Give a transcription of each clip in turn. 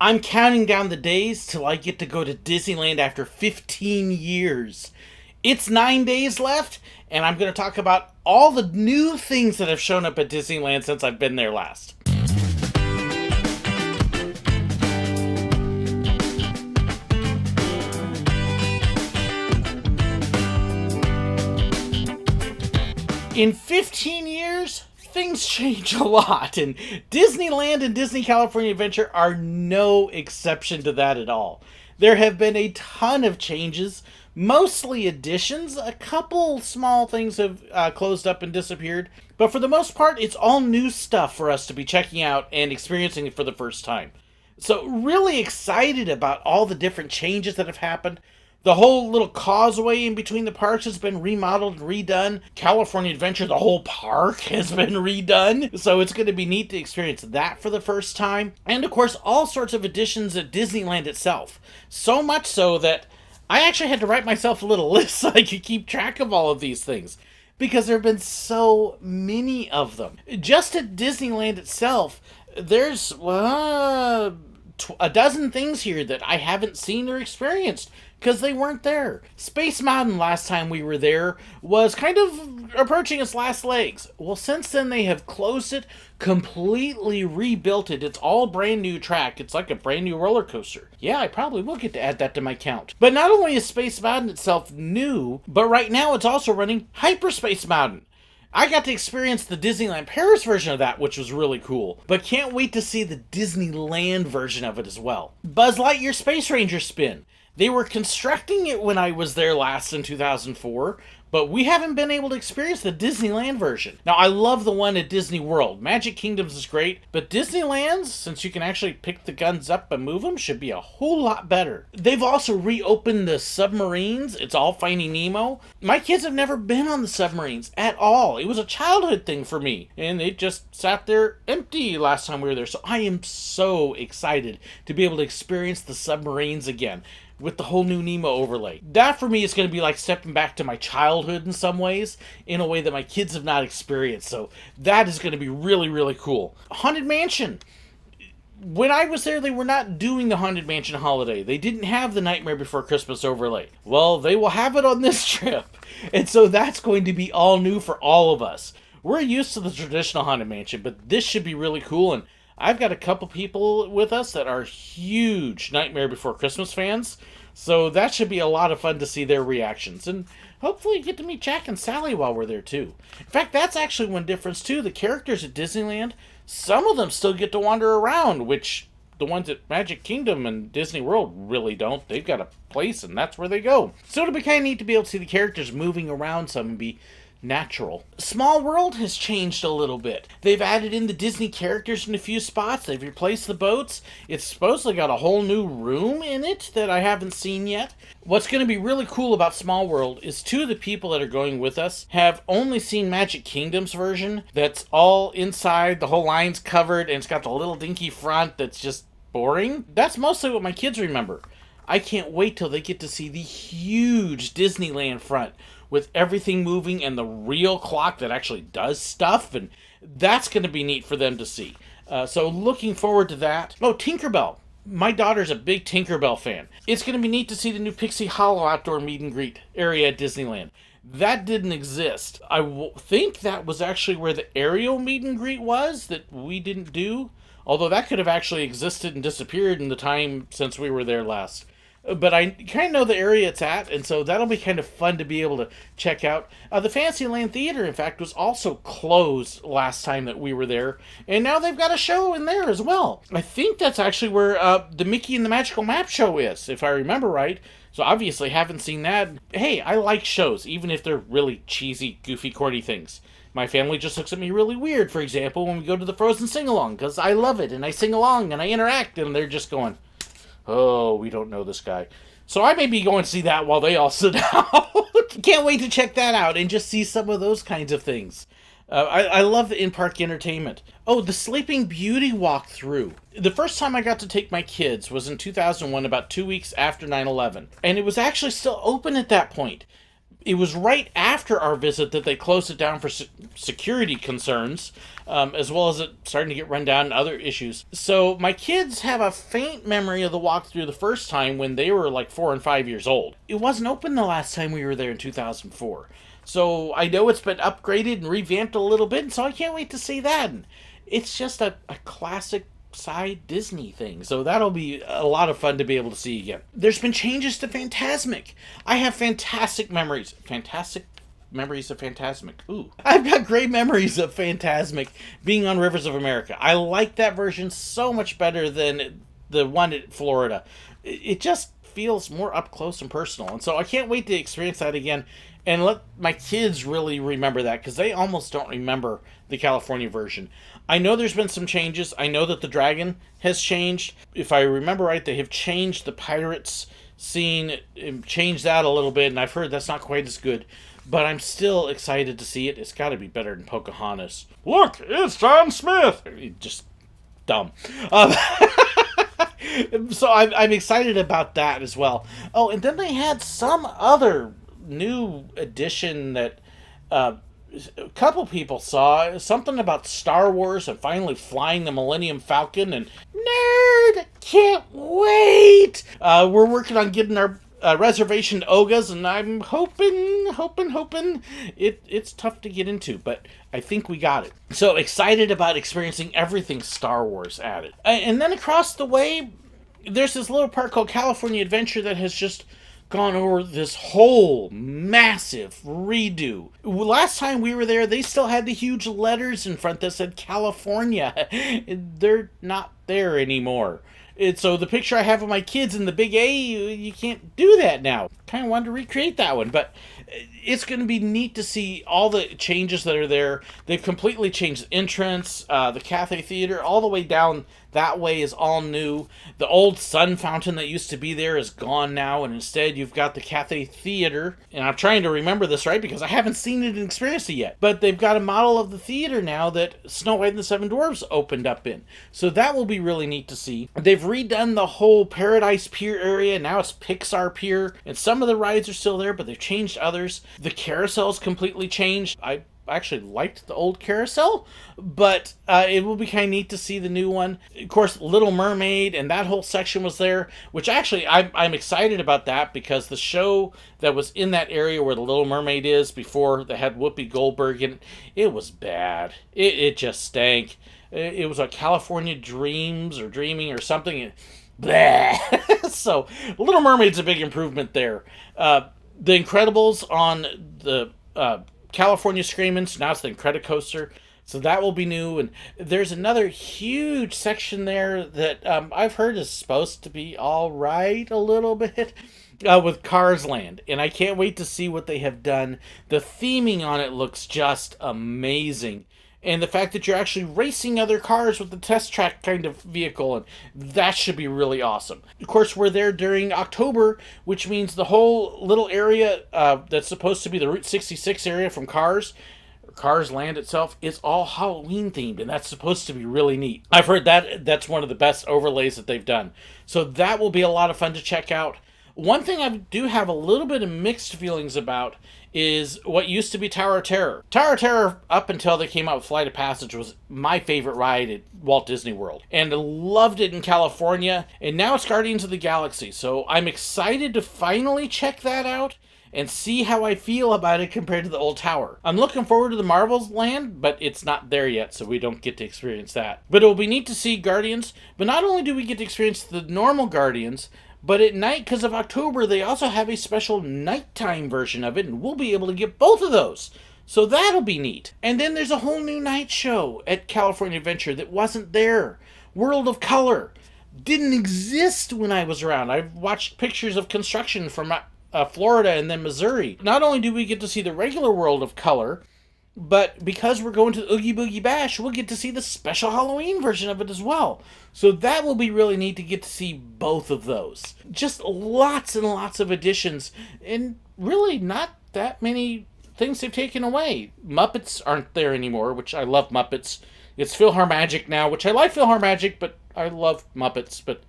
I'm counting down the days till I get to go to Disneyland after 15 years. It's 9 days left, and I'm going to talk about all the new things that have shown up at Disneyland since I've been there last. In 15 years, things change a lot, and Disneyland and Disney California Adventure are no exception to that at all. There have been a ton of changes, mostly additions. A couple small things have closed up and disappeared, but for the most part, it's all new stuff for us to be checking out and experiencing it for the first time. So really excited about all the different changes that have happened. The whole little causeway in between the parks has been remodeled and redone. California Adventure, the whole park has been redone. So it's going to be neat to experience that for the first time. And of course, all sorts of additions at Disneyland itself. So much so that I actually had to write myself a little list so I could keep track of all of these things, because there have been so many of them. Just at Disneyland itself, there's a dozen things here that I haven't seen or experienced because they weren't there. Space Mountain, last time we were there, was kind of approaching its last legs. Well, since then they have closed it, completely rebuilt it. It's all brand new track. It's like a brand new roller coaster. Yeah, I probably will get to add that to my count. But not only is Space Mountain itself new, but right now it's also running Hyperspace Mountain. I got to experience the Disneyland Paris version of that, which was really cool, but can't wait to see the Disneyland version of it as well. Buzz Lightyear Space Ranger spin. They were constructing it when I was there last in 2004, but we haven't been able to experience the Disneyland version. Now, I love the one at Disney World. Magic Kingdoms is great, but Disneyland's, since you can actually pick the guns up and move them, should be a whole lot better. They've also reopened the submarines. It's all Finding Nemo. My kids have never been on the submarines at all. It was a childhood thing for me, and they just sat there empty last time we were there. So I am so excited to be able to experience the submarines again with the whole new Nemo overlay. That for me is going to be like stepping back to my childhood in some ways, in a way that my kids have not experienced. So that is going to be really, really cool. Haunted Mansion. When I was there, they were not doing the Haunted Mansion holiday. They didn't have the Nightmare Before Christmas overlay. Well, they will have it on this trip. And so that's going to be all new for all of us. We're used to the traditional Haunted Mansion, but this should be really cool. And I've got a couple people with us that are huge Nightmare Before Christmas fans, so that should be a lot of fun to see their reactions. And hopefully get to meet Jack and Sally while we're there too. In fact, that's actually one difference too. The characters at Disneyland, some of them still get to wander around, which the ones at Magic Kingdom and Disney World really don't. They've got a place and that's where they go. So it'll be kind of neat to be able to see the characters moving around some and be natural. Small World has changed a little bit. They've added in the Disney characters in a few spots. They've replaced the boats. It's supposedly got a whole new room in it that I haven't seen yet. What's going to be really cool about Small World is two of the people that are going with us have only seen Magic Kingdom's version that's all inside, the whole line's covered, and it's got the little dinky front that's just boring. That's mostly what my kids remember. I can't wait till they get to see the huge Disneyland front with everything moving and the real clock that actually does stuff, and that's going to be neat for them to see. So looking forward to that. Oh, Tinkerbell. My daughter's a big Tinkerbell fan. It's going to be neat to see the new Pixie Hollow outdoor meet and greet area at Disneyland. That didn't exist. I think that was actually where the Ariel meet and greet was that we didn't do, although that could have actually existed and disappeared in the time since we were there last. But I kind of know the area it's at, and so that'll be kind of fun to be able to check out. The Fantasyland Theater, in fact, was also closed last time that we were there, and now they've got a show in there as well. I think that's actually where the Mickey and the Magical Map show is, if I remember right. So obviously haven't seen that. Hey, I like shows, even if they're really cheesy, goofy, corny things. My family just looks at me really weird, for example, when we go to the Frozen sing-along, because I love it, and I sing along, and I interact, and they're just going, oh, we don't know this guy. So I may be going to see that while they all sit down. Can't wait to check that out and just see some of those kinds of things. I love the in-park entertainment. Oh, the Sleeping Beauty walkthrough. The first time I got to take my kids was in 2001, about 2 weeks after 9/11. And it was actually still open at that point. It was right after our visit that they closed it down for security concerns, as well as it starting to get run down and other issues. So my kids have a faint memory of the walkthrough the first time when they were like 4 and 5 years old. It wasn't open the last time we were there in 2004. So I know it's been upgraded and revamped a little bit, and so I can't wait to see that. And it's just a classic side Disney thing, so that'll be a lot of fun to be able to see again. There's been changes to Fantasmic. I have fantastic memories of Fantasmic. Ooh, I've got great memories of Fantasmic being on Rivers of America. I like that version so much better than the one at Florida. It just feels more up close and personal, and so I can't wait to experience that again and let my kids really remember that, because they almost don't remember the California version. I know there's been some changes. I know that the dragon has changed. If I remember right, they have changed the pirates scene, changed that a little bit, and I've heard that's not quite as good. But I'm still excited to see it. It's got to be better than Pocahontas. Look, it's John Smith! Just dumb. So I'm excited about that as well. Oh, and then they had some other new addition that a couple people saw, something about Star Wars and finally flying the Millennium Falcon, and nerd, can't wait. We're working on getting our reservation to Oga's, and I'm hoping it's tough to get into, but I think we got it. So excited about experiencing everything Star Wars added. And then across the way, there's this little park called California Adventure that has just gone over this whole massive redo. Last time we were there, they still had the huge letters in front that said California. They're not there anymore. So the picture I have of my kids in the big A, you can't do that now. Kind of wanted to recreate that one, but it's going to be neat to see all the changes that are there. They've completely changed the entrance, the Cathay Theater, all the way down that way is all new. The old sun fountain that used to be there is gone now, and instead you've got the Cathay Theater. And I'm trying to remember this right because I haven't seen it and experienced it yet. But they've got a model of the theater now that Snow White and the Seven Dwarfs opened up in. So that will be really neat to see. They've redone the whole Paradise Pier area. Now it's Pixar Pier. And some of the rides are still there, but they've changed others. The carousel's completely changed. I actually liked the old carousel, but it will be kind of neat to see the new one. Of course, Little Mermaid and that whole section was there, which actually I'm excited about that because the show that was in that area where the Little Mermaid is before they had Whoopi Goldberg in it was bad. It just stank. It was like California Dreams or Dreaming or something. Blah. So Little Mermaid's a big improvement there. The Incredibles on the California Screamin', so now it's the Incredicoaster, so that will be new. And there's another huge section there that I've heard is supposed to be all right a little bit with Cars Land, and I can't wait to see what they have done. The theming on it looks just amazing, and the fact that you're actually racing other cars with the test track kind of vehicle, and that should be really awesome. Of course, we're there during October, which means the whole little area that's supposed to be the Route 66 area from Cars Land itself, is all Halloween themed, and that's supposed to be really neat. I've heard that's one of the best overlays that they've done. So that will be a lot of fun to check out. One thing I do have a little bit of mixed feelings about is what used to be Tower of Terror. Tower of Terror, up until they came out with Flight of Passage, was my favorite ride at Walt Disney World. And I loved it in California, and now it's Guardians of the Galaxy. So I'm excited to finally check that out and see how I feel about it compared to the old tower. I'm looking forward to the Marvel's Land, but it's not there yet, so we don't get to experience that. But it will be neat to see Guardians, but not only do we get to experience the normal Guardians, but at night, because of October, they also have a special nighttime version of it, and we'll be able to get both of those. So that'll be neat. And then there's a whole new night show at California Adventure that wasn't there. World of Color. Didn't exist when I was around. I've watched pictures of construction from Florida and then Missouri. Not only do we get to see the regular World of Color, but because we're going to the Oogie Boogie Bash, we'll get to see the special Halloween version of it as well. So that will be really neat to get to see both of those. Just lots and lots of additions, and really not that many things they've taken away. Muppets aren't there anymore, which I love Muppets. It's PhilharMagic now, which I like PhilharMagic, but I love Muppets. But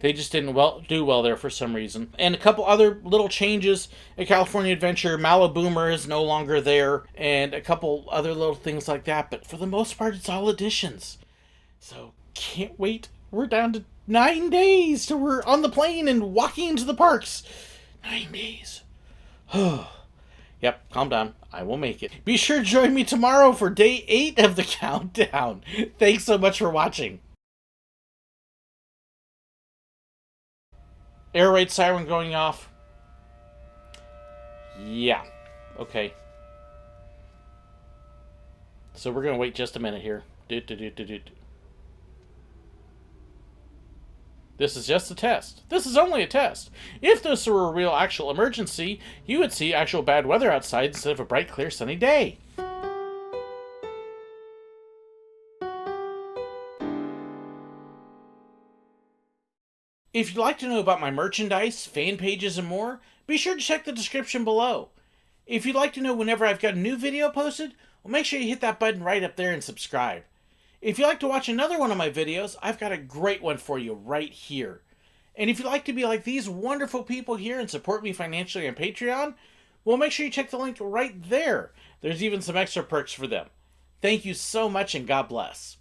They just didn't do well there for some reason. And a couple other little changes at California Adventure. Maliboomer is no longer there, and a couple other little things like that. But for the most part, it's all additions. So can't wait. We're down to 9 days till we're on the plane and walking into the parks. 9 days. Yep, calm down. I will make it. Be sure to join me tomorrow for day 8 of the countdown. Thanks so much for watching. Air raid siren going off. Yeah. Okay. So we're going to wait just a minute here. This is just a test. This is only a test. If this were a real actual emergency, you would see actual bad weather outside instead of a bright, clear, sunny day. If you'd like to know about my merchandise, fan pages, and more, be sure to check the description below. If you'd like to know whenever I've got a new video posted, well, make sure you hit that button right up there and subscribe. If you'd like to watch another one of my videos, I've got a great one for you right here. And if you'd like to be like these wonderful people here and support me financially on Patreon, well, make sure you check the link right there. There's even some extra perks for them. Thank you so much, and God bless.